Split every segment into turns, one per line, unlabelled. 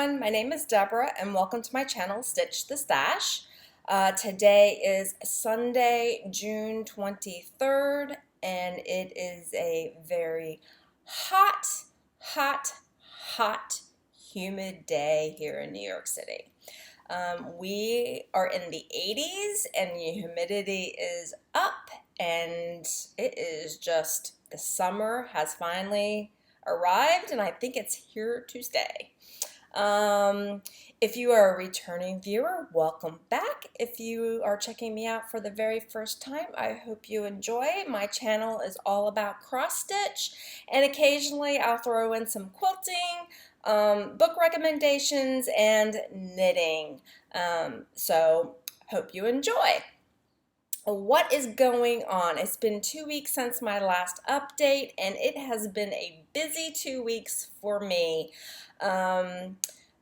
everyone, my name is Deborah and welcome to my channel Stitch the Stash. Today is Sunday, June 23rd, and it is a very hot, hot, humid day here in New York City. We are in the 80s and the humidity is up, and it is just, the summer has finally arrived and I think it's here to stay. If you are a returning viewer, welcome back. If you are checking me out for the very first time, I hope you enjoy. My channel is all about cross stitch, and occasionally I'll throw in some quilting, book recommendations, and knitting. So hope you enjoy. What is going on? It's been 2 weeks since my last update, and it has been a busy 2 weeks for me.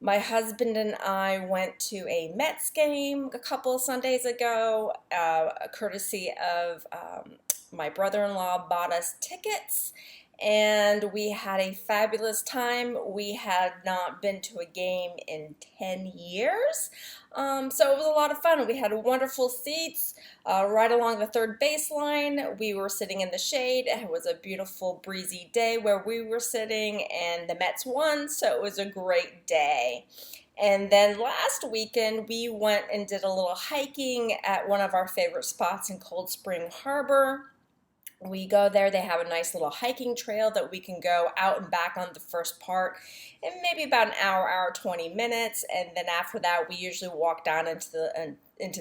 My husband and I went to a Mets game a couple of Sundays ago, courtesy of my brother-in-law bought us tickets, and we had a fabulous time. We had not been to a game in 10 years, so it was a lot of fun. We had wonderful seats right along the third baseline. We were sitting in the shade. It was a beautiful breezy day where we were sitting, and the Mets won, so it was a great day. And then last weekend we went and did a little hiking at one of our favorite spots in Cold Spring Harbor. We go there, they have a nice little hiking trail that we can go out and back on the first part in maybe about an hour, 20 minutes, and then after that we usually walk down into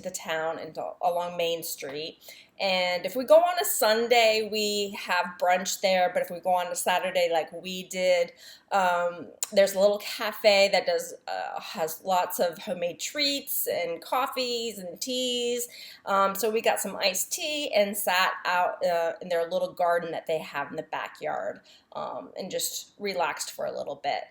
the town along Main Street. And if we go on a Sunday, we have brunch there, but if we go on a Saturday like we did, there's a little cafe that has lots of homemade treats and coffees and teas. So we got some iced tea and sat out in their little garden that they have in the backyard, and just relaxed for a little bit.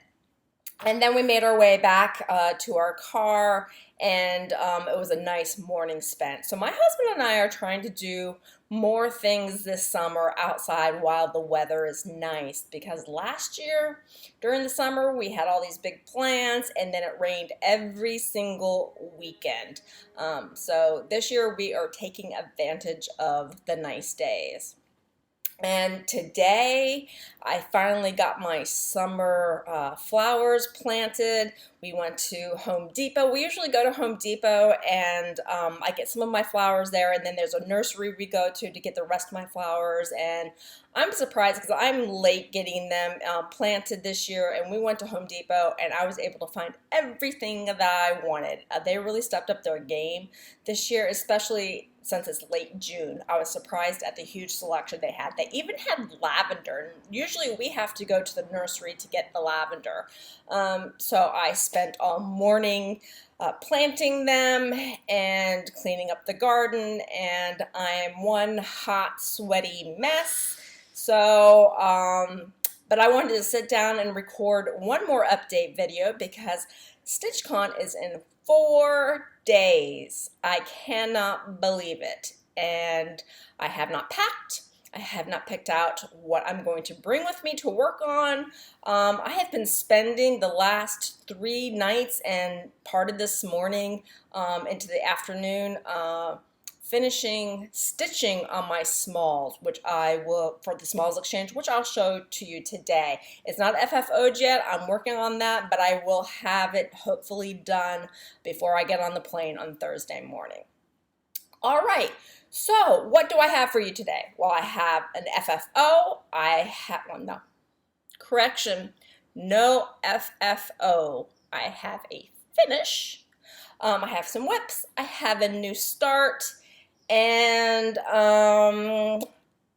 And then we made our way back to our car, and it was a nice morning spent. So my husband and I are trying to do more things this summer outside while the weather is nice, because last year during the summer we had all these big plans and then it rained every single weekend. So this year we are taking advantage of the nice days. And today I finally got my summer flowers planted. We went to Home Depot. We usually go to Home Depot and I get some of my flowers there, and then there's a nursery we go to get the rest of my flowers, and I'm surprised because I'm late getting them planted this year, and we went to Home Depot and I was able to find everything that I wanted. They really stepped up their game this year, especially since it's late June. I was surprised at the huge selection they had. They even had lavender, and usually we have to go to the nursery to get the lavender. So I spent all morning planting them and cleaning up the garden, and I am one hot, sweaty mess. So, but I wanted to sit down and record one more update video because StitchCon is in 4 days. I cannot believe it. And I have not packed. I have not picked out what I'm going to bring with me to work on. I have been spending the last 3 nights and part of this morning into the afternoon finishing stitching on my smalls, which I will, for the smalls exchange, which I'll show to you today. It's not FFO'd yet. I'm working on that, but I will have it hopefully done before I get on the plane on Thursday morning. All right, so what do I have for you today? Well, I have an FFO. I have, well, no, correction, no FFO. I have a finish. I have some whips. I have a new start. And I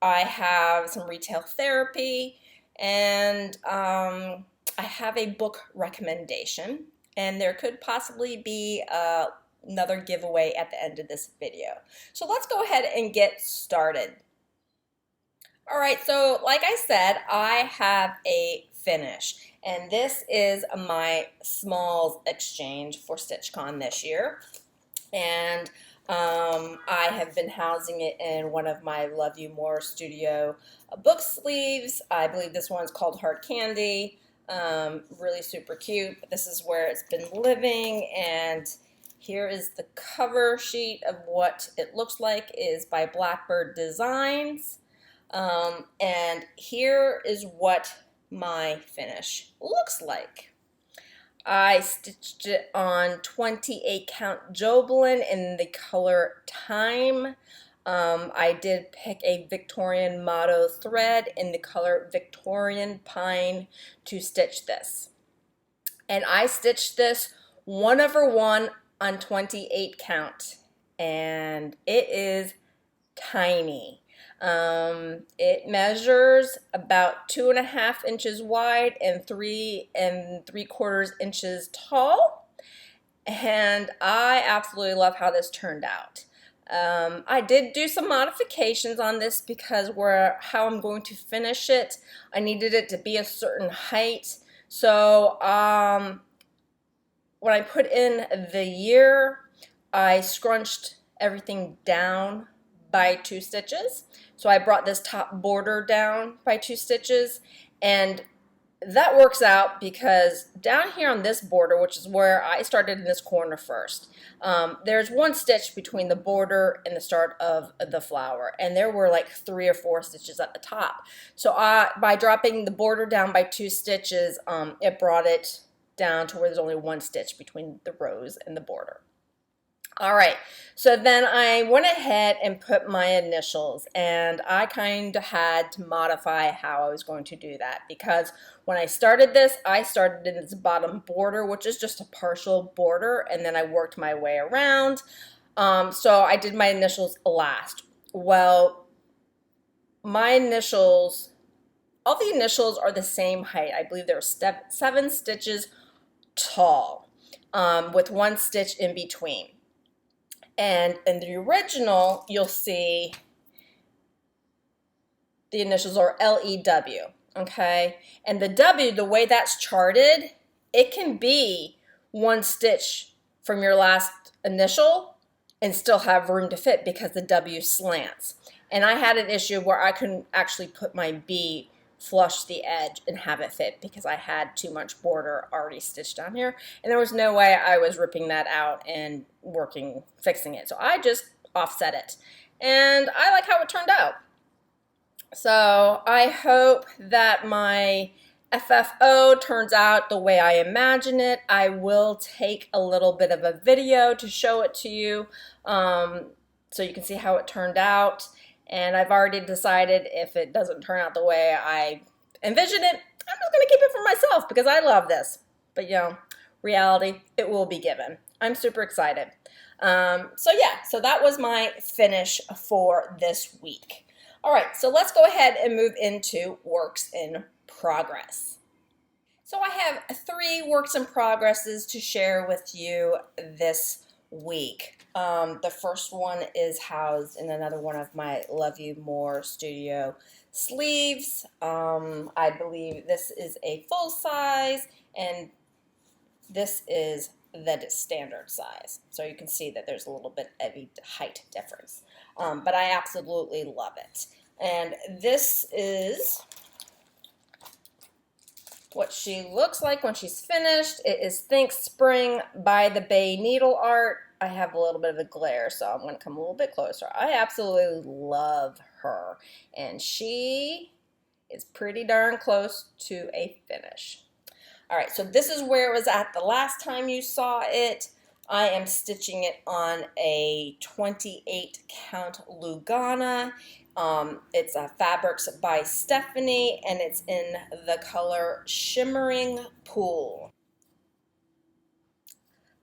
have some retail therapy, and I have a book recommendation, and there could possibly be another giveaway at the end of this video. So let's go ahead and get started. All right, so like I said, I have a finish, and this is my smalls exchange for StitchCon this year, and I have been housing it in one of my Love You More Studio book sleeves. I believe this one's called Hard Candy. Really super cute. This is where it's been living, and here is the cover sheet of what it looks like. Is by Blackbird Designs. And here is what my finish looks like. I stitched it on 28 count Jobelan in the color Time. I did pick a Victorian motto thread in the color Victorian Pine to stitch this. And I stitched this 1/1 on 28 count. And it is tiny. It measures about 2.5 inches wide and 3 3/4 inches tall. And I absolutely love how this turned out. I did do some modifications on this because how I'm going to finish it, I needed it to be a certain height. So when I put in the year, I scrunched everything down by 2 stitches. So I brought this top border down by 2 stitches, and that works out because down here on this border, which is where I started in this corner first, there's 1 stitch between the border and the start of the flower, and there were like 3 or 4 stitches at the top. So by dropping the border down by 2 stitches, it brought it down to where there's only 1 stitch between the rose and the border. All right, so then I went ahead and put my initials, and I kind of had to modify how I was going to do that because when I started this, I started in this bottom border, which is just a partial border, and then I worked my way around. So I did my initials last. Well, my initials, all the initials are the same height. I believe they're 7 stitches tall, with 1 stitch in between. And in the original, you'll see the initials are LEW, okay? And the W, the way that's charted, it can be 1 stitch from your last initial and still have room to fit because the W slants. And I had an issue where I couldn't actually put my B flush the edge and have it fit because I had too much border already stitched down here, and there was no way I was ripping that out and fixing it. So I just offset it, and I like how it turned out. So I hope that my FFO turns out the way I imagine it. I will take a little bit of a video to show it to you so you can see how it turned out. And I've already decided if it doesn't turn out the way I envisioned it, I'm just going to keep it for myself because I love this. But, you know, reality, it will be given. I'm super excited. So that was my finish for this week. All right, so let's go ahead and move into works in progress. So I have 3 works in progresses to share with you this week. The first one is housed in another one of my Love You More Studio sleeves. I believe this is a full size, and this is the standard size. So you can see that there's a little bit of a height difference. But I absolutely love it. And this is what she looks like when she's finished. It is Think Spring by the Bay Needleart. I have a little bit of a glare, so I'm going to come a little bit closer. I absolutely love her, and she is pretty darn close to a finish. All right, so this is where it was at the last time you saw it. I am stitching it on a 28 count Lugana. It's a Fabrics by Stephanie, and it's in the color Shimmering Pool.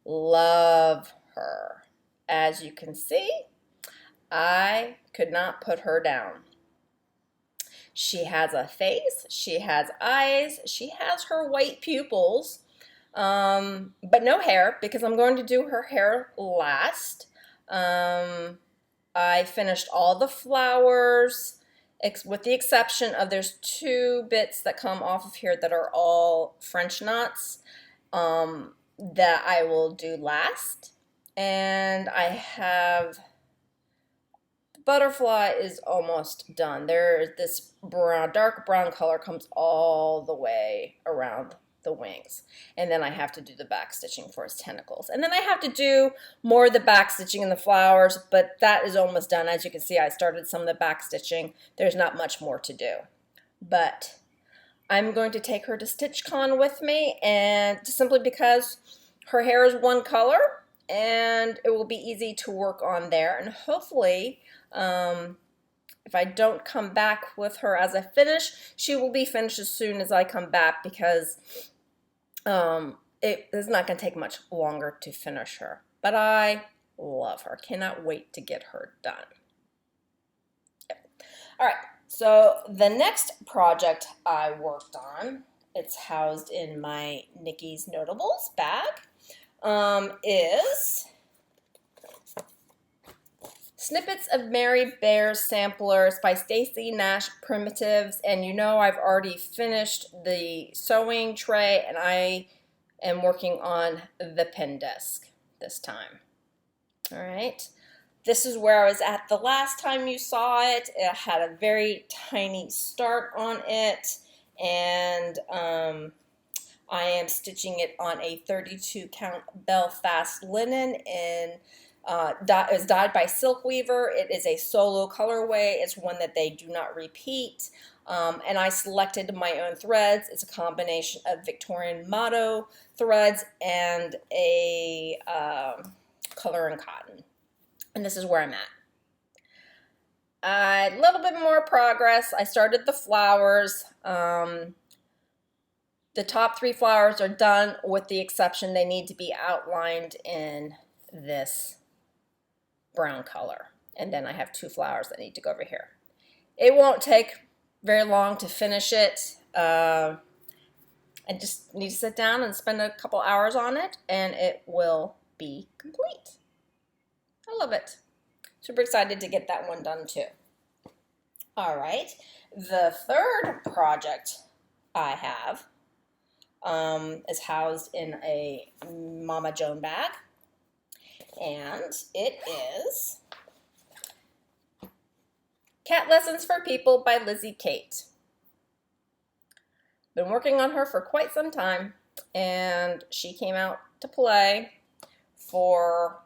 Love her. As you can see, I could not put her down. She has a face, she has eyes, she has her white pupils, but no hair because I'm going to do her hair last. I finished all the flowers with the exception of there's 2 bits that come off of here that are all French knots that I will do last. And I have butterfly is almost done. This brown, dark brown color comes all the way around the wings. And then I have to do the back stitching for his tentacles. And then I have to do more of the back stitching in the flowers, but that is almost done. As you can see, I started some of the back stitching. There's not much more to do. But I'm going to take her to StitchCon with me, and simply because her hair is one color and it will be easy to work on there. And hopefully, if I don't come back with her as a finish, she will be finished as soon as I come back, because it is not going to take much longer to finish her. But I love her. Cannot wait to get her done. Yep. All right. So the next project I worked on, it's housed in my Nikki's Notables bag, is Snippets of Mary Bear's Samplers by Stacy, Nash, Primitives. And you know I've already finished the sewing tray, and I am working on the pin disc this time. All right. This is where I was at the last time you saw it. It had a very tiny start on it, and I am stitching it on a 32 count Belfast linen in it was dyed by Silk Weaver. It is a solo colorway. It's one that they do not repeat. And I selected my own threads. It's a combination of Victorian motto threads and a color and cotton. And this is where I'm at. A little bit more progress. I started the flowers. The top 3 flowers are done, with the exception they need to be outlined in this brown color. And then I have 2 flowers that need to go over here. It won't take very long to finish it. I just need to sit down and spend a couple hours on it, and it will be complete. I love it. Super excited to get that one done too. All right, the third project I have is housed in a Mama Joan bag, and it is Cat Lessons for People by Lizzie Kate. Been working on her for quite some time, and she came out to play for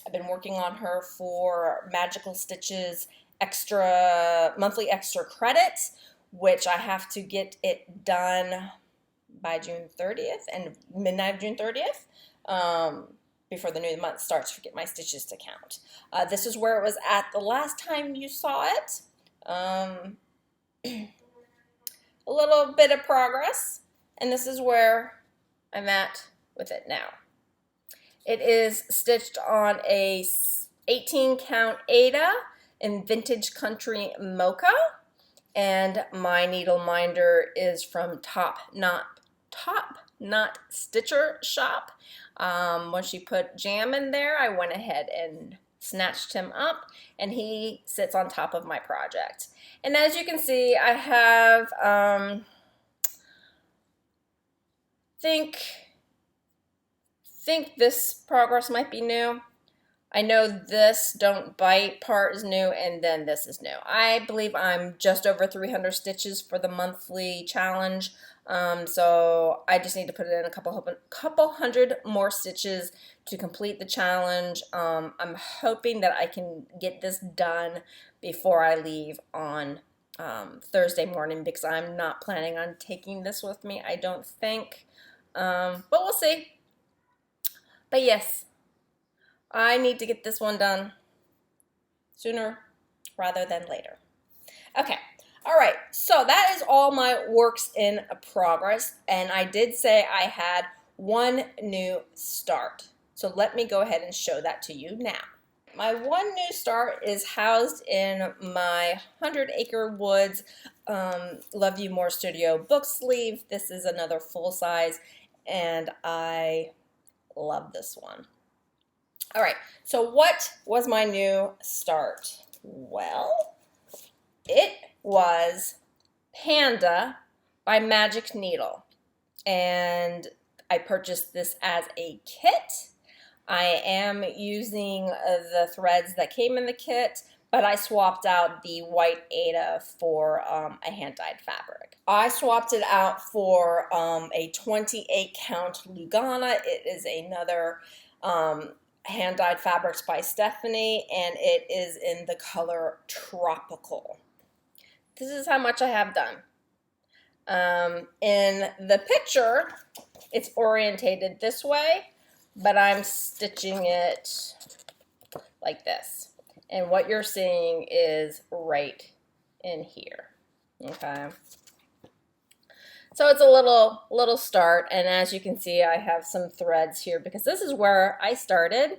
I've been working on her for Magical Stitches monthly extra credit, which I have to get it done by June 30th and midnight of June 30th before the new month starts to get my stitches to count. This is where it was at the last time you saw it. A little bit of progress, and this is where I'm at with it now. It is stitched on a 18 count Ada in Vintage Country Mocha, and my needle minder is from Top Knot Stitcher Shop. When she put Jam in there, I went ahead and snatched him up, and he sits on top of my project. And as you can see, I have think this progress might be new. I know this Don't Bite part is new, and then this is new. I believe I'm just over 300 stitches for the monthly challenge, so I just need to put in a couple hundred more stitches to complete the challenge. I'm hoping that I can get this done before I leave on Thursday morning, because I'm not planning on taking this with me, I don't think, but we'll see. But yes, I need to get this one done sooner rather than later. Okay, all right, so that is all my works in progress, and I did say I had one new start. So let me go ahead and show that to you now. My one new start is housed in my 100 Acre Woods Love You More Studio book sleeve. This is another full size, and I love this one. All right, so what was my new start? Well, it was Panda by Magic Needle, and I purchased this as a kit. I am using the threads that came in the kit, but I swapped out the white Ada for a hand-dyed fabric. I swapped it out for a 28 count Lugana. It is another hand-dyed fabrics by Stephanie, and it is in the color Tropical. This is how much I have done. In the picture, it's orientated this way, but I'm stitching it like this. And what you're seeing is right in here, okay? So it's a little start, and as you can see, I have some threads here because this is where I started,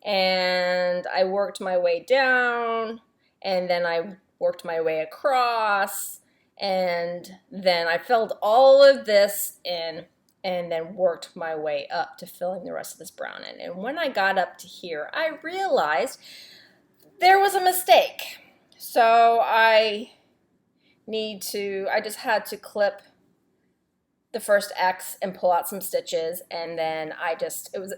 and I worked my way down, and then I worked my way across, and then I filled all of this in, and then worked my way up to filling the rest of this brown in. And when I got up to here, I realized there was a mistake. So I just had to clip the first X and pull out some stitches, and then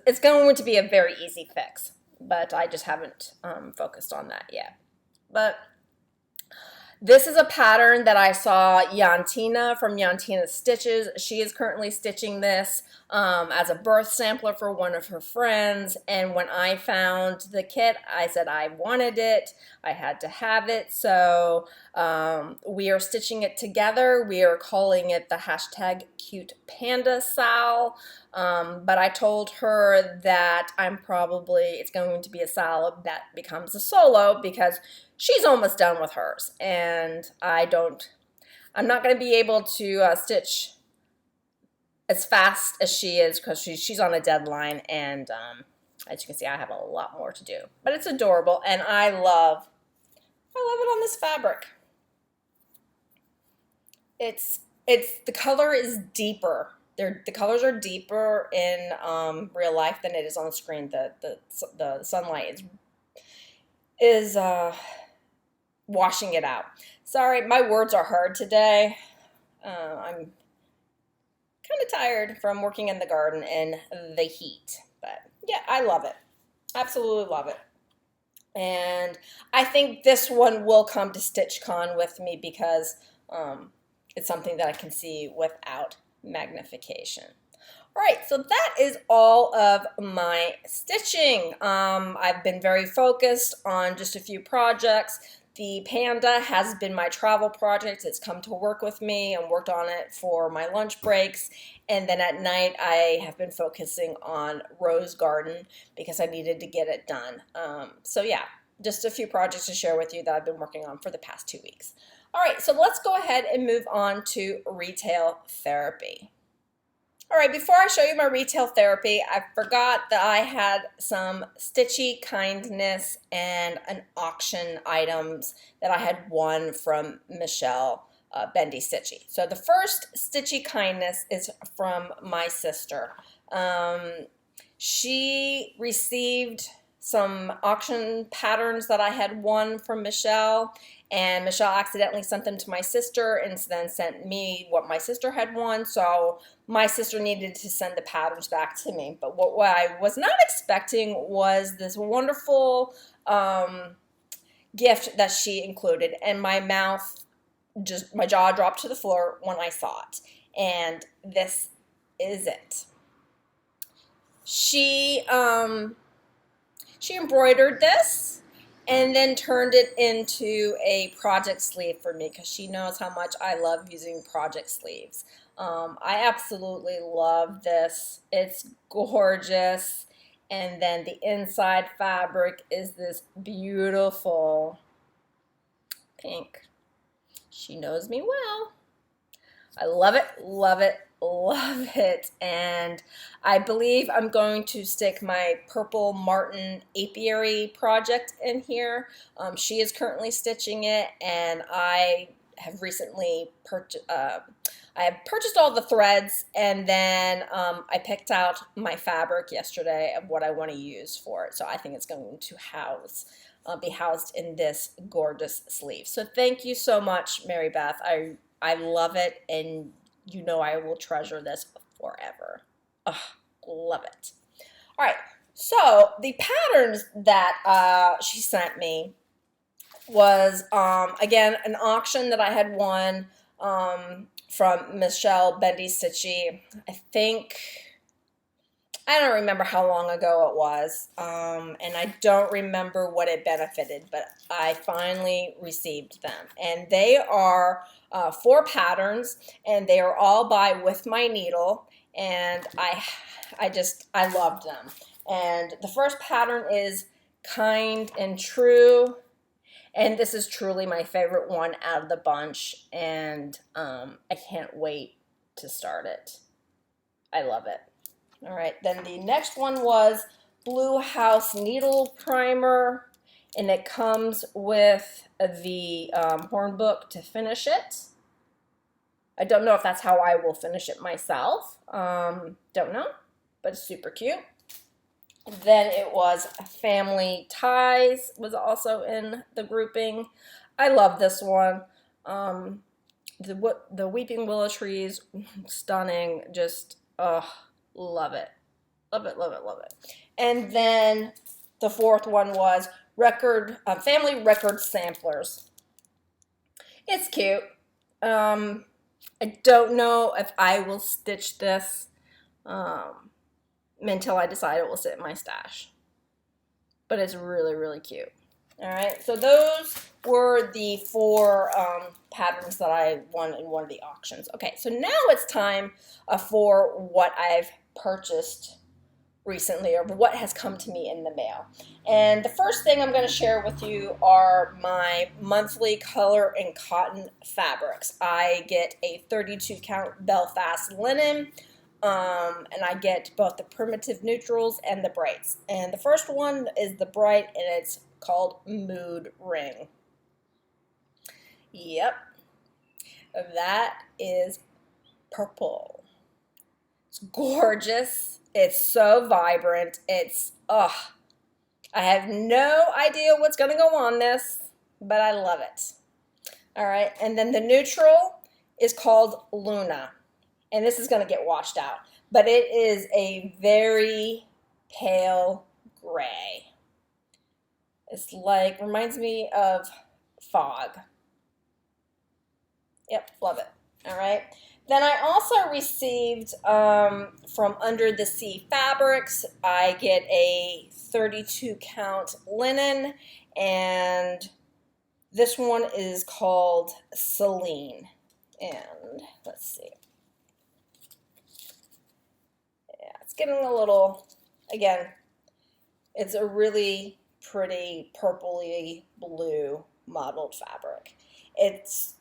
it's going to be a very easy fix, but I just haven't focused on that yet. But this is a pattern that I saw Jantina from Jantina Stitches. She is currently stitching this as a birth sampler for one of her friends, and when I found the kit, I said I wanted it. I had to have it, so we are stitching it together. We are calling it the hashtag cute panda sal, but I told her that it's going to be a sal that becomes a solo because she's almost done with hers, and I'm not going to be able to stitch as fast as she is because she's on a deadline, and as you can see, I have a lot more to do. But it's adorable, and I love it on this fabric. The color is deeper. The colors are deeper in real life than it is on the screen. The sunlight is washing it out. Sorry, my words are hard today. I'm kind of tired from working in the garden in the heat, but yeah, I love it. Absolutely love it. And I think this one will come to StitchCon with me because it's something that I can see without magnification. All right, so that is all of my stitching. I've been very focused on just a few projects. The Panda has been my travel project. It's come to work with me and worked on it for my lunch breaks. And then at night, I have been focusing on Rose Garden because I needed to get it done. So yeah, just a few projects to share with you that I've been working on for the past 2 weeks. All right, so let's go ahead and move on to retail therapy. All right, before I show you my retail therapy, I forgot that I had some Stitchy Kindness and an auction items that I had won from Michelle Bendy Stitchy. So the first Stitchy Kindness is from my sister. She received some auction patterns that I had won from Michelle, and Michelle accidentally sent them to my sister and then sent me what my sister had won, so my sister needed to send the patterns back to me. But what I was not expecting was this wonderful gift that she included, and my jaw dropped to the floor when I saw it. And this is it. She embroidered this and then turned it into a project sleeve for me because she knows how much I love using project sleeves. I absolutely love this. It's gorgeous. And then the inside fabric is this beautiful pink. She knows me well. I love it, love it, love it. And I believe I'm going to stick my Purple Martin apiary project in here. She is currently stitching it, and I have recently purchased all the threads, and then I picked out my fabric yesterday of what I want to use for it. So I think it's going to be housed in this gorgeous sleeve. So thank you so much, Mary Beth. I love it, and you know I will treasure this forever. Ugh, love it. All right, so the patterns that she sent me was, again, an auction that I had won from Michelle Bendy Stitchy. I don't remember how long ago it was, and I don't remember what it benefited, but I finally received them. And they are 4 patterns, and they are all by With My Needle, and I loved them. And the first pattern is Kind and True, and this is truly my favorite one out of the bunch, and I can't wait to start it. I love it. All right, then the next one was Blue House Needle Primer, and it comes with the horn book to finish it. I don't know if that's how I will finish it myself. Don't know, but it's super cute. Then it was Family Ties was also in the grouping. I love this one. The Weeping Willow Trees, stunning. Just, love it. Love it, love it, love it. And then the fourth one was Family Record Samplers. It's cute. I don't know if I will stitch this until I decide it will sit in my stash. But it's really, really cute. All right, so those were the 4 patterns that I won in one of the auctions. Okay, so now it's time for what I've purchased recently, or what has come to me in the mail. And the first thing I'm going to share with you are my monthly color and cotton fabrics. I get a 32 count Belfast linen, and I get both the primitive neutrals and the brights. And the first one is the bright, and it's called Mood Ring. Yep, that is purple. It's gorgeous. It's so vibrant. It's, I have no idea what's going to go on this, but I love it. All right, and then the neutral is called Luna, and this is going to get washed out, but it is a very pale gray. It's like, reminds me of fog. Yep, love it. All right. Then I also received from Under the Sea Fabrics, I get a 32 count linen, and this one is called Celine. And let's see. Yeah, it's getting a little, again, it's a really pretty purpley blue mottled fabric. It's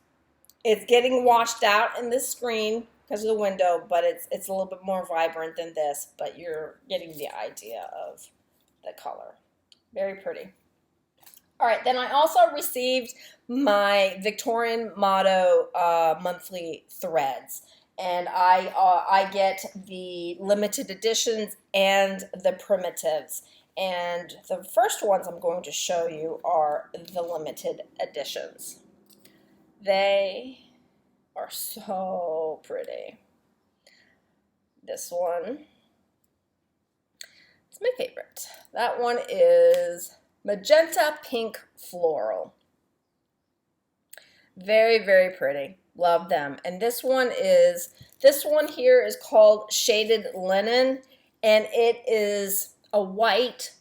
getting washed out in this screen because of the window, but it's a little bit more vibrant than this, but you're getting the idea of the color. Very pretty. All right, then I also received my Victorian Motto monthly threads, and I get the limited editions and the primitives. And the first ones I'm going to show you are the limited editions. They are so pretty. This one, it's my favorite. That one is Magenta Pink Floral. Very, very pretty. Love them. And this one here is called Shaded Linen, and it is a white,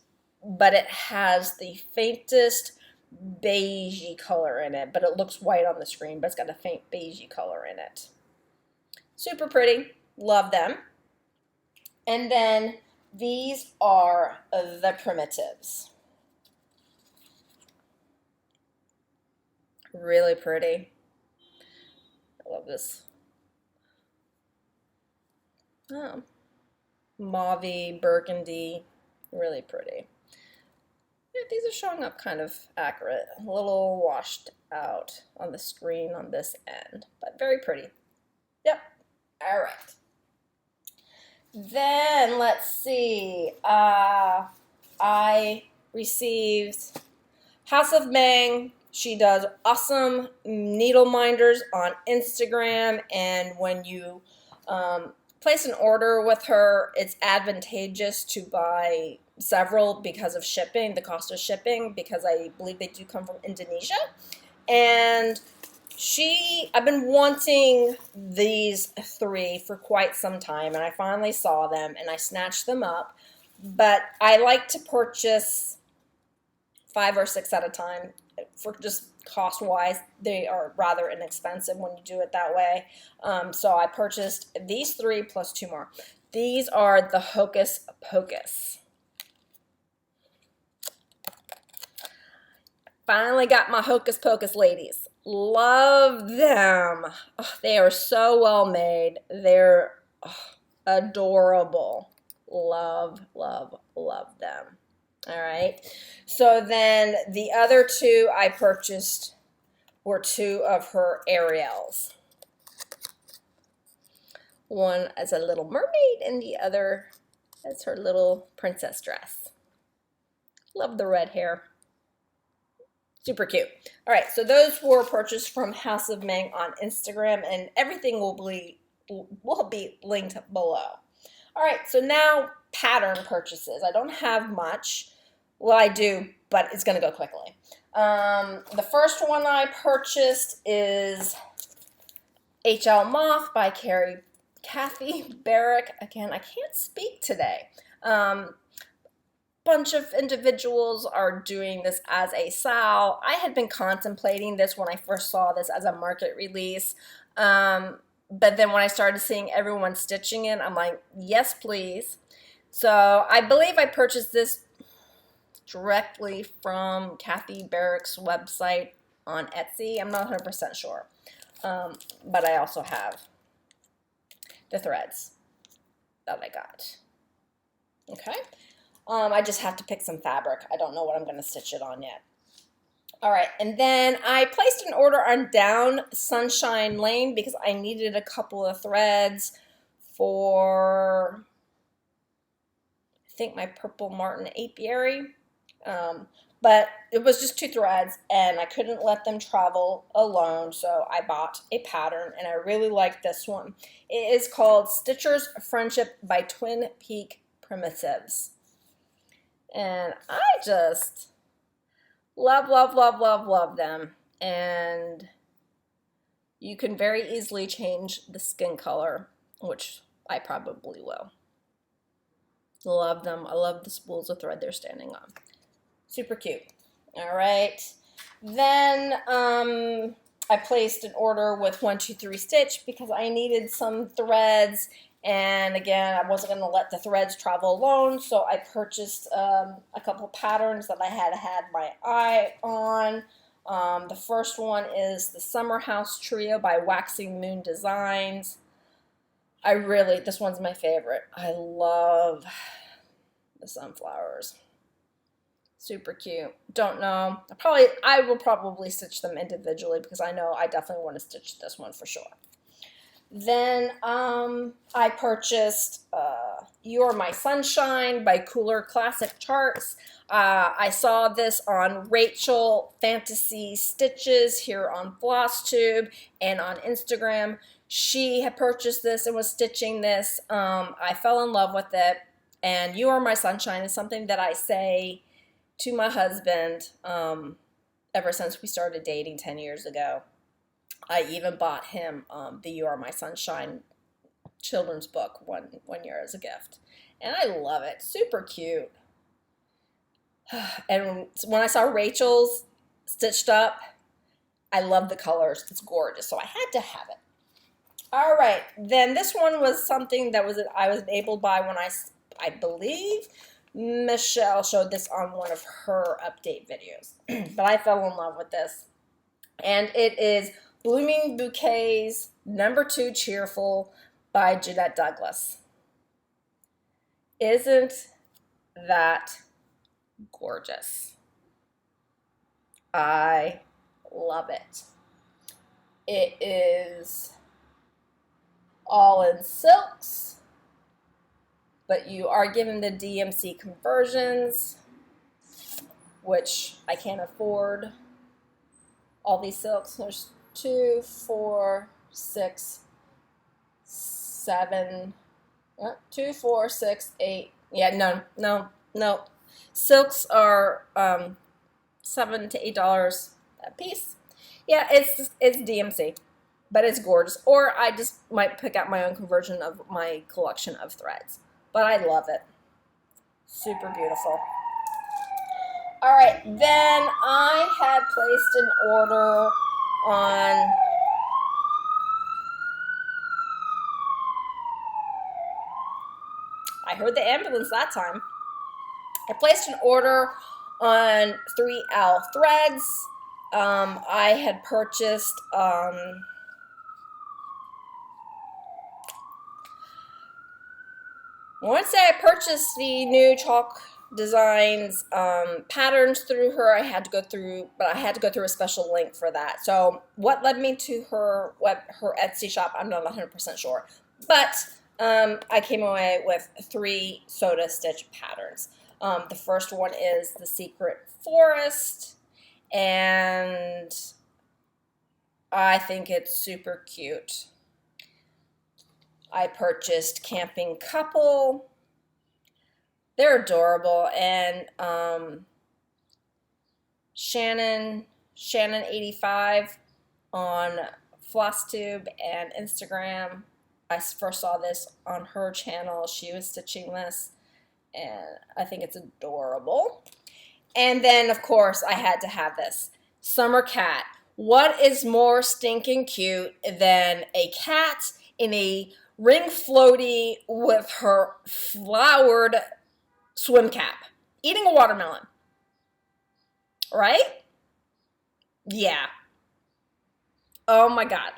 but it has the faintest beigey color in it, but it looks white on the screen, but it's got a faint beigey color in it. Super pretty. Love them. And then these are the primitives. Really pretty. I love this. Oh, mauvey, burgundy, really pretty. Yeah, these are showing up kind of accurate, a little washed out on the screen on this end, but very pretty. Yep. All right. Then let's see. I received House of Mang. She does awesome needle minders on Instagram, and when you placed an order with her. It's advantageous to buy several because of shipping, the cost of shipping, because I believe they do come from Indonesia. And I've been wanting these 3 for quite some time, and I finally saw them and I snatched them up. But I like to purchase 5 or 6 at a time for just cost-wise. They are rather inexpensive when you do it that way. So I purchased these 3 plus 2 more. These are the Hocus Pocus. Finally got my Hocus Pocus ladies. Love them. Oh, they are so well made. They're adorable. Love, love, love them. All right. So then the other 2 I purchased were 2 of her Ariels. One as a little mermaid and the other as her little princess dress. Love the red hair. Super cute. All right, so those were purchased from House of Ming on Instagram, and everything will be linked below. All right, so now pattern purchases. I don't have much. Well, I do, but it's going to go quickly. The first one I purchased is HL Moth by Kathy Barrick. Again, I can't speak today. Bunch of individuals are doing this as a SAL. I had been contemplating this when I first saw this as a market release. But then when I started seeing everyone stitching it, I'm like, yes, please. So I believe I purchased this directly from Kathy Barrick's website on Etsy. I'm not 100% sure. But I also have the threads that I got. Okay. I just have to pick some fabric. I don't know what I'm going to stitch it on yet. All right, and then I placed an order on Down Sunshine Lane because I needed a couple of threads for, I think, my Purple Martin Apiary. But it was just 2 threads, and I couldn't let them travel alone, so I bought a pattern, and I really like this one. It is called Stitcher's Friendship by Twin Peak Primitives. And I just love, love, love, love, love them. And you can very easily change the skin color, which I probably will. Love them. I love the spools of thread they're standing on. Super cute. All right. Then I placed an order with 123 Stitch because I needed some threads. And again, I wasn't going to let the threads travel alone, so I purchased a couple patterns that I had my eye on. The first one is the Summer House Trio by Waxing Moon Designs. This one's my favorite. I love the sunflowers. Super cute. Don't know. I will probably stitch them individually because I know I definitely want to stitch this one for sure. Then I purchased You Are My Sunshine by Cooler Classic Charts. I saw this on Rachel Fantasy Stitches here on FlossTube and on Instagram. She had purchased this and was stitching this. I fell in love with it. And You Are My Sunshine is something that I say to my husband ever since we started dating 10 years ago. I even bought him the You Are My Sunshine children's book one year as a gift. And I love it. Super cute. And when I saw Rachel's stitched up, I love the colors. It's gorgeous. So I had to have it. All right. Then this one was something that I was enabled by when I believe Michelle showed this on one of her update videos. But I fell in love with this. And it is Blooming Bouquets #2 Cheerful by Jeanette Douglas. Isn't that gorgeous? I love it. It is all in silks, but you are given the DMC conversions, which I can't afford all these silks. There's 2, 4, 6, 7 2, 4, 6, 8. Yeah, no. Silks are $7 to $8 a piece. Yeah, it's DMC, but it's gorgeous. Or I just might pick out my own conversion of my collection of threads. But I love it. Super beautiful. All right, then I had placed an order on I heard the ambulance that time. I placed an order on 3L threads. I had purchased I want to say I purchased the new chalk designs patterns through her. I had to go through a special link for that. So what led me to her Etsy shop, I'm not 100% sure. But I came away with 3 soda stitch patterns. The first one is the Secret Forest, and I think it's super cute. I purchased Camping Couple. They're adorable, and Shannon 85 on FlossTube and Instagram. I first saw this on her channel. She was stitching this, and I think it's adorable. And then, of course, I had to have this. Summer Cat. What is more stinking cute than a cat in a ring floaty with her flowered swim cap, eating a watermelon? Right? Yeah. Oh my God.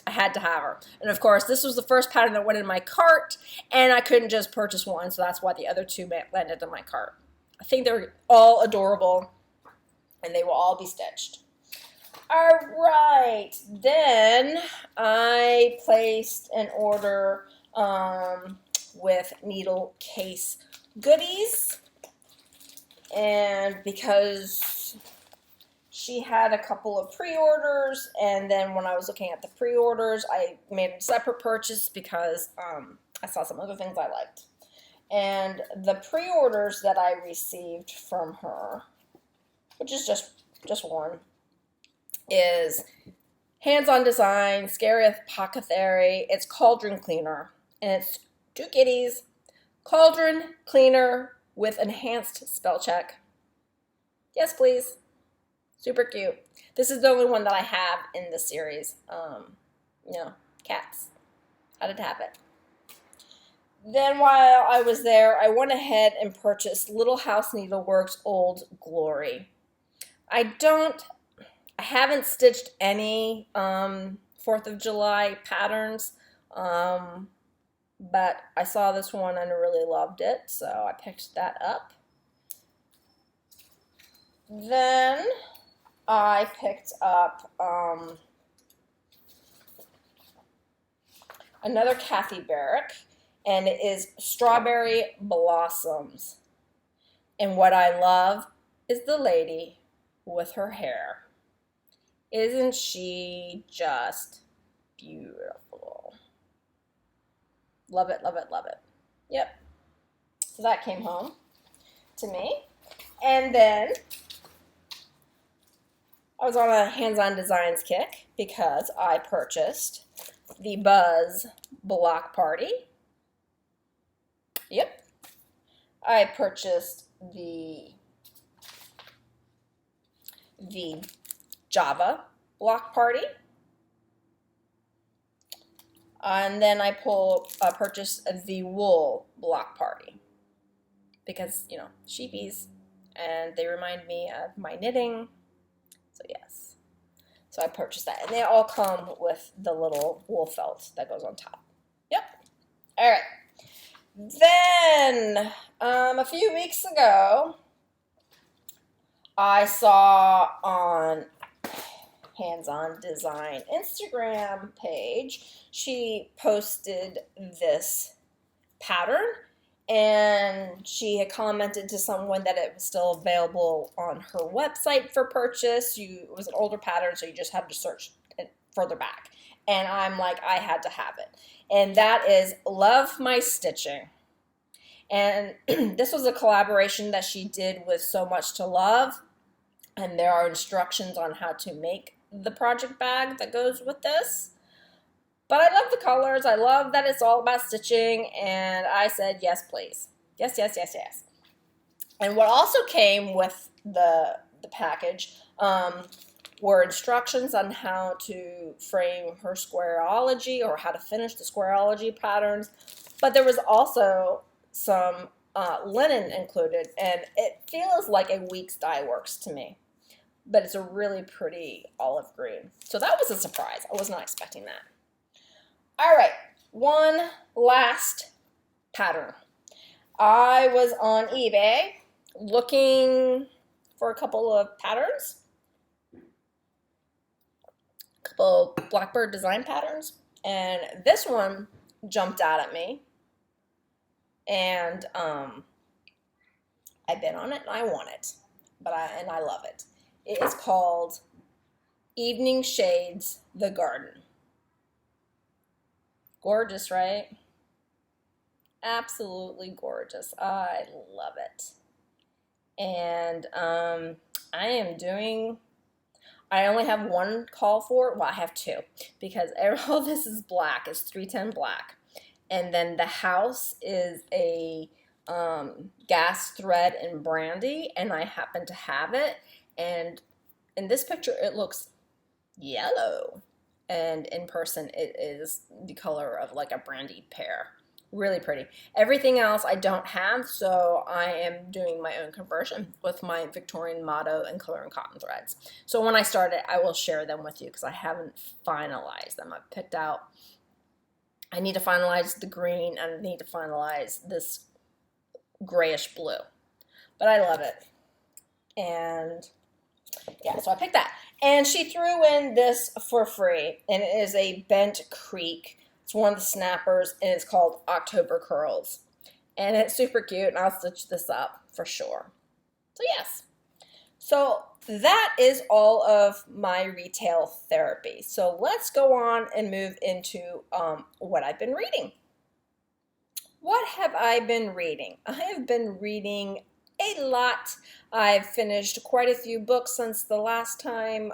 I had to have her. And of course, this was the first pattern that went in my cart, and I couldn't just purchase one, so that's why the other 2 landed in my cart. I think they're all adorable, and they will all be stitched. All right, then I placed an order with Needle Case Goodies, and because she had a couple of pre-orders, and then when I was looking at the pre-orders, I made a separate purchase because I saw some other things I liked. And the pre-orders that I received from her, which is just one, is Hands-On Design, Scary Apothecary. It's Cauldron Cleaner, and it's 2 kitties. Cauldron Cleaner with enhanced spell check. Yes, please. Super cute. This is the only one that I have in the series. Cats. Had to have it. Then while I was there, I went ahead and purchased Little House Needleworks Old Glory. I haven't stitched any 4th of July patterns, but I saw this one and I really loved it, so I picked that up. Then I picked up another Kathy Barrick, and it is Strawberry Blossoms. And what I love is the lady with her hair. Isn't she just beautiful? Love it, love it, love it. Yep. So that came home to me. And then I was on a hands-on designs kick because I purchased the Buzz Block Party. Yep. I purchased the Java Block Party. And then I purchased the Wool Block Party because, sheepies, and they remind me of my knitting. So yes. So I purchased that. And they all come with the little wool felt that goes on top. Yep. All right. Then, a few weeks ago, I saw on Hands-On Design Instagram page, she posted this pattern, and she had commented to someone that it was still available on her website for purchase. It was an older pattern, so you just had to search it further back. and I'm like, I had to have it. And that is Love My Stitching. And this was a collaboration that she did with So Much to Love. And there are instructions on how to make the project bag that goes with this. But I love the colors. I love that it's all about stitching. And I said, yes, please. Yes, yes, yes, yes. And what also came with the package were instructions on how to frame her squareology or how to finish the squareology patterns. But there was also some linen included, and it feels like a week's dye works to me. But it's a really pretty olive green. So that was a surprise. I was not expecting that. All right, one last pattern. I was on eBay looking for a couple of patterns, a couple Blackbird design patterns, and this one jumped out at me, and I bid on it and I want it, and I love it. It is called Evening Shades, The Garden. Gorgeous, right? Absolutely gorgeous. I love it. And I only have one call for it. Well, I have two, because all this is black. It's 310 black. And then the house is a gas thread and brandy, and I happen to have it. And in this picture, it looks yellow. And in person, it is the color of like a brandy pear. Really pretty. Everything else I don't have, so I am doing my own conversion with my Victorian motto and color and cotton threads. So when I start it, I will share them with you because I haven't finalized them. I've picked out, I need to finalize the green and I need to finalize this grayish blue. But I love it. And yeah, so I picked that. And she threw in this for free, and it is a Bent Creek. It's one of the snappers, and it's called October Curls. And it's super cute, and I'll stitch this up for sure. So yes. So that is all of my retail therapy. So let's go on and move into what I've been reading. What have I been reading? I have been reading a lot. I've finished quite a few books since the last time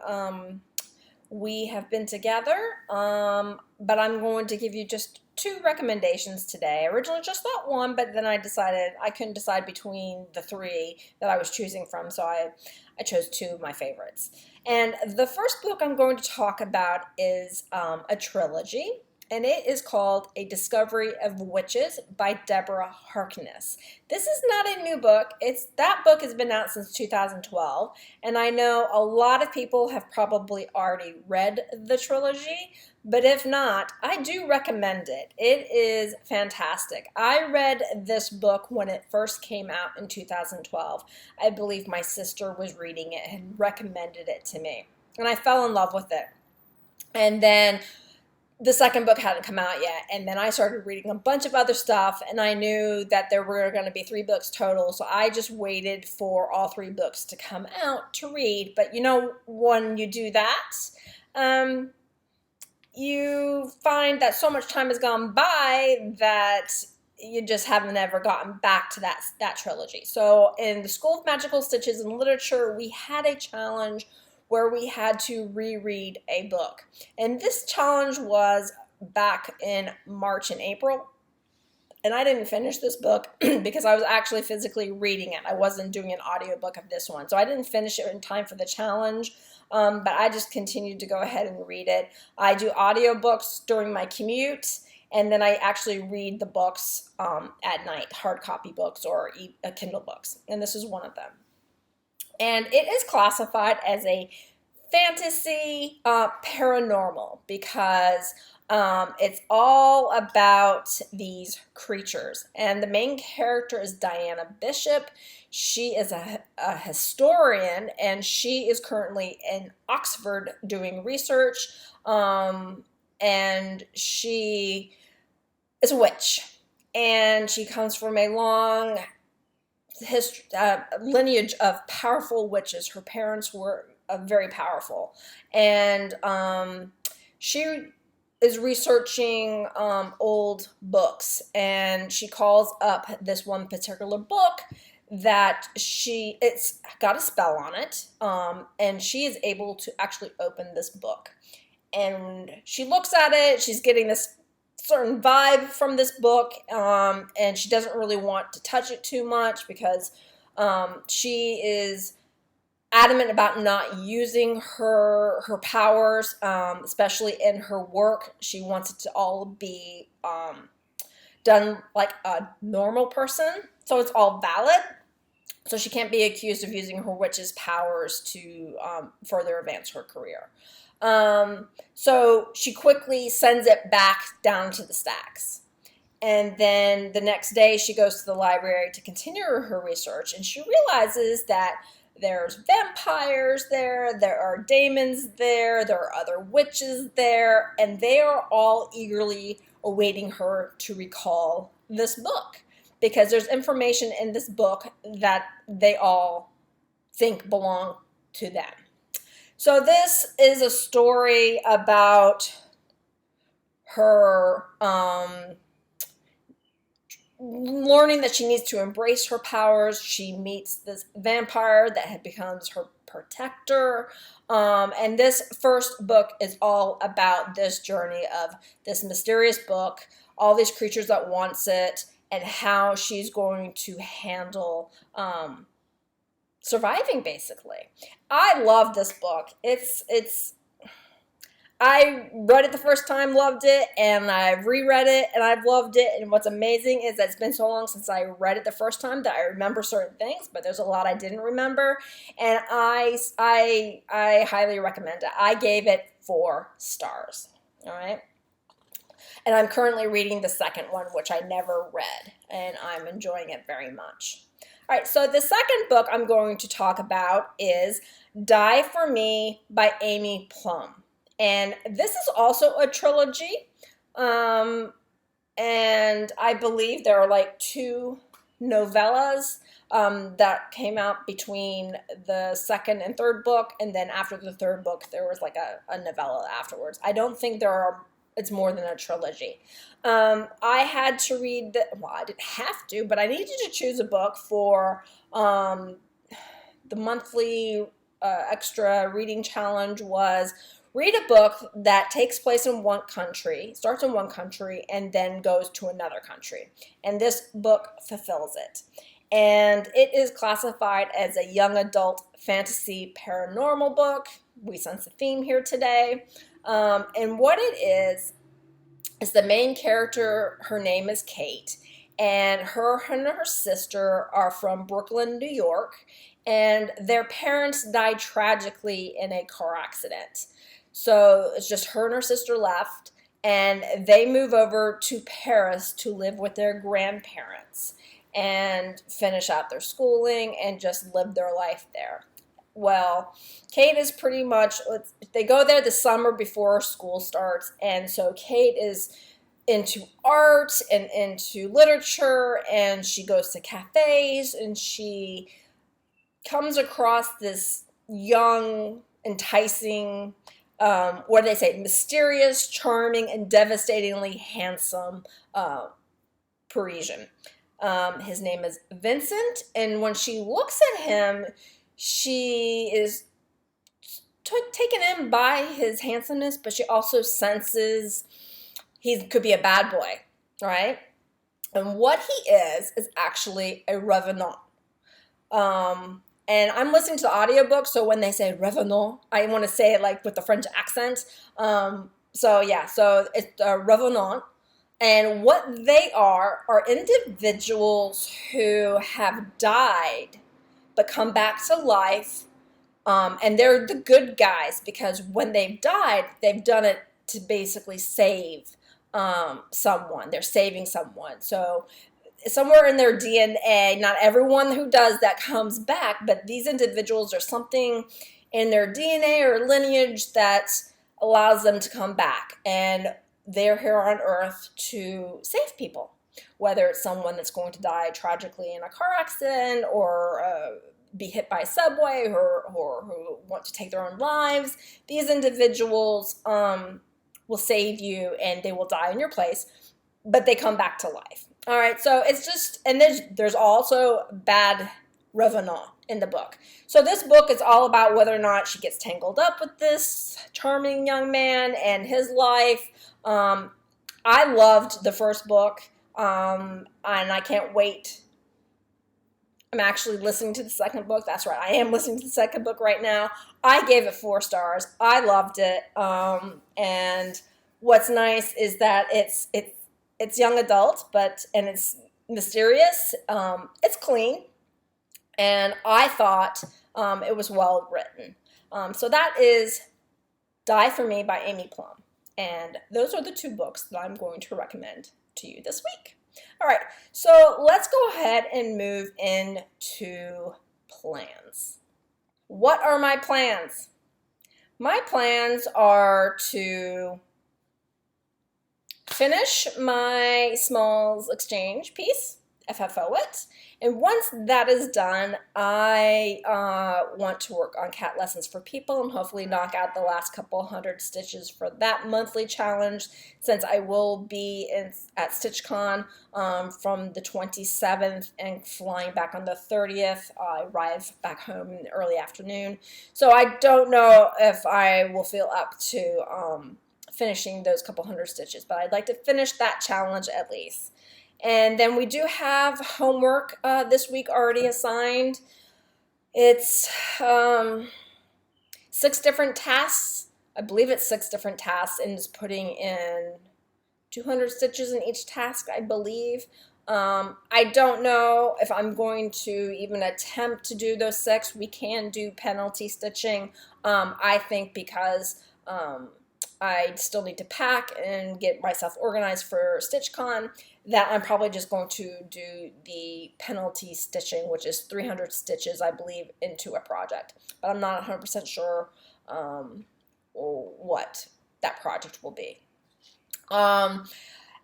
we have been together, but I'm going to give you just two recommendations today. I originally just thought one, but then I decided I couldn't decide between the three that I was choosing from, so I chose two of my favorites. And the first book I'm going to talk about is a trilogy, and it is called A Discovery of Witches by Deborah Harkness. This is not a new book. That book has been out since 2012, and I know a lot of people have probably already read the trilogy, but if not, I do recommend it. It is fantastic. I read this book when it first came out in 2012. I believe my sister was reading it and recommended it to me, and I fell in love with it. And then the second book hadn't come out yet, and then I started reading a bunch of other stuff, and I knew that there were going to be 3 books total, so I just waited for all 3 books to come out to read. But you know, when you do that, you find that so much time has gone by that you just haven't ever gotten back to that trilogy. So in the School of Magical Stitches and Literature, we had a challenge where we had to reread a book. And this challenge was back in March and April. And I didn't finish this book because I was actually physically reading it. I wasn't doing an audiobook of this one. So I didn't finish it in time for the challenge, but I just continued to go ahead and read it. I do audiobooks during my commute, and then I actually read the books at night, hard copy books or Kindle books. And this is one of them. And it is classified as a fantasy paranormal because it's all about these creatures. And the main character is Diana Bishop. She is a historian, and she is currently in Oxford doing research. And she is a witch. And she comes from a long lineage of powerful witches. Her parents were very powerful, and she is researching old books, and she calls up this one particular book that it's got a spell on it, and she is able to actually open this book. And she looks at it, she's getting this certain vibe from this book, and she doesn't really want to touch it too much because she is adamant about not using her powers, especially in her work. She wants it to all be done like a normal person, so it's all valid. So she can't be accused of using her witch's powers to further advance her career. So she quickly sends it back down to the stacks. And then the next day she goes to the library to continue her research, and she realizes that there's vampires there, there are demons there, there are other witches there, and they are all eagerly awaiting her to recall this book, because there's information in this book that they all think belong to them. So this is a story about her learning that she needs to embrace her powers. She meets this vampire that becomes her protector. And this first book is all about this journey of this mysterious book, all these creatures that wants it, and how she's going to handle surviving, basically. I love this book. I read it the first time, loved it, and I've reread it, and I've loved it. And what's amazing is that it's been so long since I read it the first time that I remember certain things, but there's a lot I didn't remember, and I highly recommend it. I gave it 4 stars, all right? And I'm currently reading the second one, which I never read, and I'm enjoying it very much. All right, so the second book I'm going to talk about is Die For Me by Amy Plum. And this is also a trilogy, and I believe there are like 2 novellas that came out between the second and third book, and then after the third book there was like a novella afterwards. I don't think it's more than a trilogy. I had to read, well, I didn't have to, but I needed to choose a book for the monthly extra reading challenge was read a book that takes place in one country, starts in one country, and then goes to another country. And this book fulfills it. And it is classified as a young adult fantasy paranormal book. We sense a theme here today. And what it is the main character, her name is Kate, and her sister are from Brooklyn, New York, and their parents died tragically in a car accident. So it's just her and her sister left, and they move over to Paris to live with their grandparents and finish out their schooling and just live their life there. Well, Kate is pretty much, they go there the summer before school starts, and so Kate is into art and into literature, and she goes to cafes, and she comes across this young, enticing, what do they say, mysterious, charming, and devastatingly handsome Parisian. His name is Vincent, and when she looks at him, she is taken in by his handsomeness, but she also senses he could be a bad boy, right? And what he is actually a revenant. And I'm listening to the audiobook, so when they say revenant, I want to say it like with the French accent. So it's a revenant. And what they are individuals who have died but come back to life. And they're the good guys because when they've died, they've done it to basically save someone. They're saving someone. So somewhere in their DNA, not everyone who does that comes back, but these individuals are something in their DNA or lineage that allows them to come back. And they're here on Earth to save people, whether it's someone that's going to die tragically in a car accident or be hit by a subway or who want to take their own lives. These individuals will save you and they will die in your place, but they come back to life. All right, so it's just, and there's also bad revenant in the book. So this book is all about whether or not she gets tangled up with this charming young man and his life. I loved the first book, and I can't wait. I'm actually listening to the second book. That's right, I am listening to the second book right now. I gave it 4 stars. I loved it, and what's nice is that it's young adult, and it's mysterious. It's clean, and I thought it was well written. So that is Die For Me by Amy Plum. And those are the 2 books that I'm going to recommend to you this week. All right, so let's go ahead and move into plans. What are my plans? My plans are to finish my Smalls Exchange piece, FFO it, and once that is done, I want to work on cat lessons for people and hopefully knock out the last couple 100 stitches for that monthly challenge, since I will be at StitchCon from the 27th and flying back on the 30th. I arrive back home in the early afternoon, so I don't know if I will feel up to finishing those couple 100 stitches, but I'd like to finish that challenge at least. And then we do have homework this week already assigned. It's 6 different tasks. I believe it's 6 different tasks, and it's putting in 200 stitches in each task, I believe. I don't know if I'm going to even attempt to do those 6. We can do penalty stitching, I think, because I still need to pack and get myself organized for StitchCon, that I'm probably just going to do the penalty stitching, which is 300 stitches, I believe, into a project. But I'm not 100% sure what that project will be. And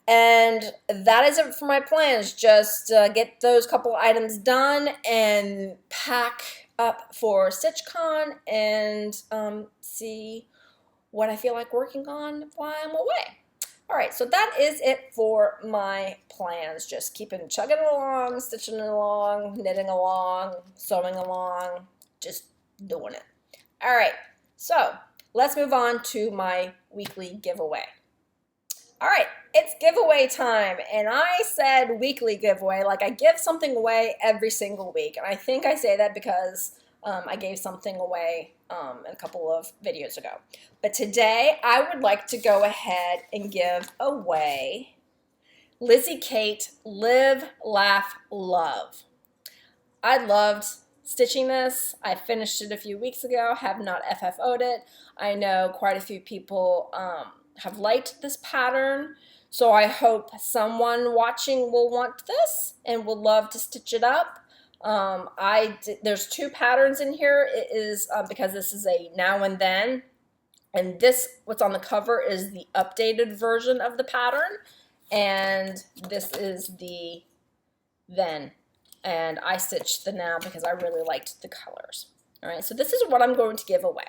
that is it for my plans. Just get those couple items done and pack up for StitchCon and see what I feel like working on while I'm away. All right, so that is it for my plans. Just chugging along, stitching along, knitting along, sewing along, just doing it. All right, so let's move on to my weekly giveaway. All right, it's giveaway time, and I said weekly giveaway, like I give something away every single week, and I think I say that because I gave something away a couple of videos ago. But today, I would like to go ahead and give away Lizzie Kate Live, Laugh, Love. I loved stitching this. I finished it a few weeks ago, have not FFO'd it. I know quite a few people have liked this pattern, so I hope someone watching will want this and will love to stitch it up. There's 2 patterns in here. It is because this is a now and then, and what's on the cover is the updated version of the pattern, and this is the then, and I stitched the now because I really liked the colors. All right, so this is what I'm going to give away.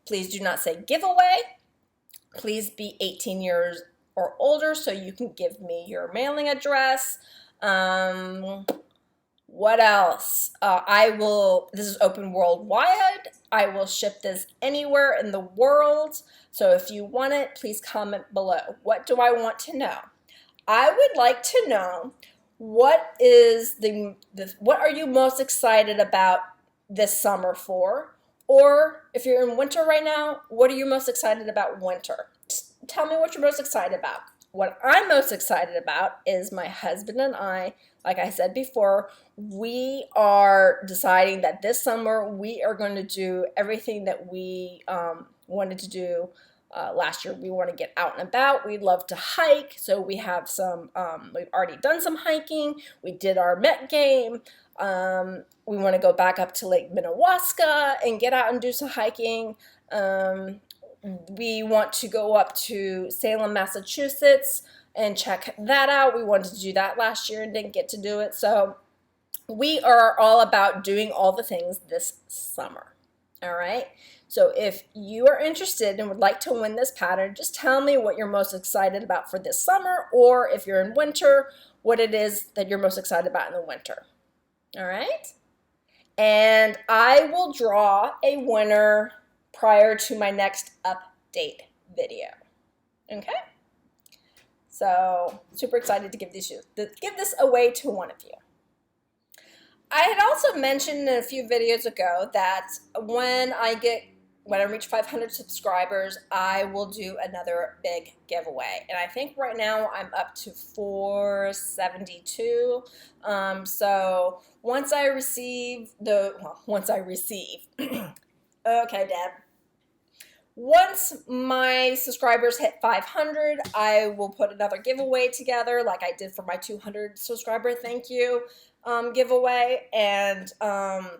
Please do not say giveaway. Please be 18 years or older so you can give me your mailing address. What else? This is open worldwide. I will ship this anywhere in the world. So if you want it, please comment below. What do I want to know? I would like to know what are you most excited about this summer for? Or if you're in winter right now, what are you most excited about winter? Just tell me what you're most excited about. What I'm most excited about is my husband and I, like I said before, we are deciding that this summer we are going to do everything that we wanted to do last year. We want to get out and about. We love to hike, so we have we've already done some hiking. We did our Met game. We want to go back up to Lake Minnewaska and get out and do some hiking. We want to go up to Salem, Massachusetts and check that out. We wanted to do that last year and didn't get to do it. So we are all about doing all the things this summer. All right. So if you are interested and would like to win this pattern, just tell me what you're most excited about for this summer, or if you're in winter, what it is that you're most excited about in the winter. All right? And I will draw a winner prior to my next update video. Okay? So super excited to give this away to one of you. I had also mentioned in a few videos ago that when I reach 500 subscribers, I will do another big giveaway. And I think right now I'm up to 472. So once I receive okay, Deb. Once my subscribers hit 500, I will put another giveaway together like I did for my 200 subscriber thank you giveaway. And I'm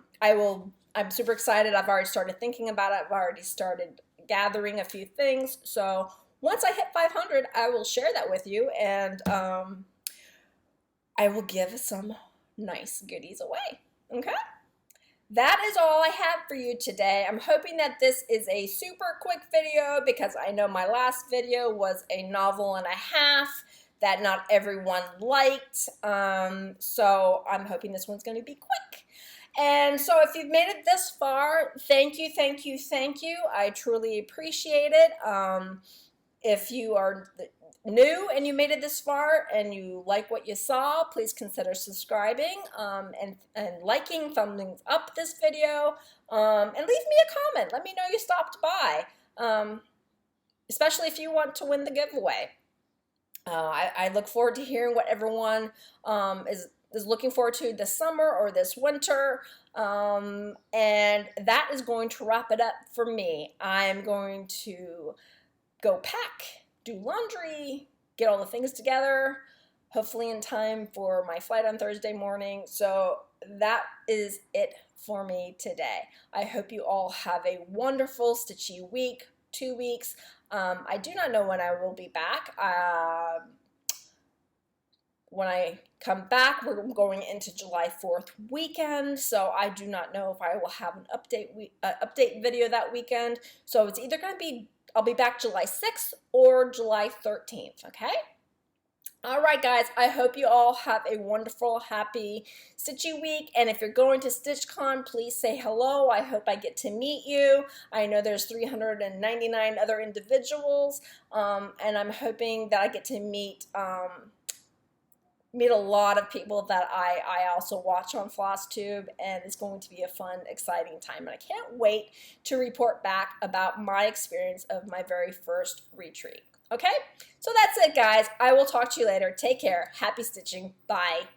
super excited. I've already started thinking about it. I've already started gathering a few things. So once I hit 500, I will share that with you, and I will give some nice goodies away. Okay? That is all I have for you today. I'm hoping that this is a super quick video because I know my last video was a novel and a half that not everyone liked. So I'm hoping this one's going to be quick. And so if you've made it this far, thank you, thank you, thank you. I truly appreciate it. If you are new and you made it this far and you like what you saw, please consider subscribing and liking, thumbs up this video, and leave me a comment. Let me know you stopped by, especially if you want to win the giveaway. I look forward to hearing what everyone is looking forward to this summer or this winter, and that is going to wrap it up for me. I'm going to go pack, do laundry, get all the things together, hopefully in time for my flight on Thursday morning. So that is it for me today. I hope you all have a wonderful stitchy week, 2 weeks. I do not know when I will be back. When I come back, we're going into July 4th weekend, so I do not know if I will have an update video that weekend. So it's either going to be, I'll be back July 6th or July 13th, okay? All right, guys, I hope you all have a wonderful, happy stitchy week. And if you're going to StitchCon, please say hello. I hope I get to meet you. I know there's 399 other individuals, and I'm hoping that I get to meet a lot of people that I also watch on FlossTube, and it's going to be a fun, exciting time. And I can't wait to report back about my experience of my very first retreat. Okay? So that's it, guys. I will talk to you later. Take care. Happy stitching. Bye.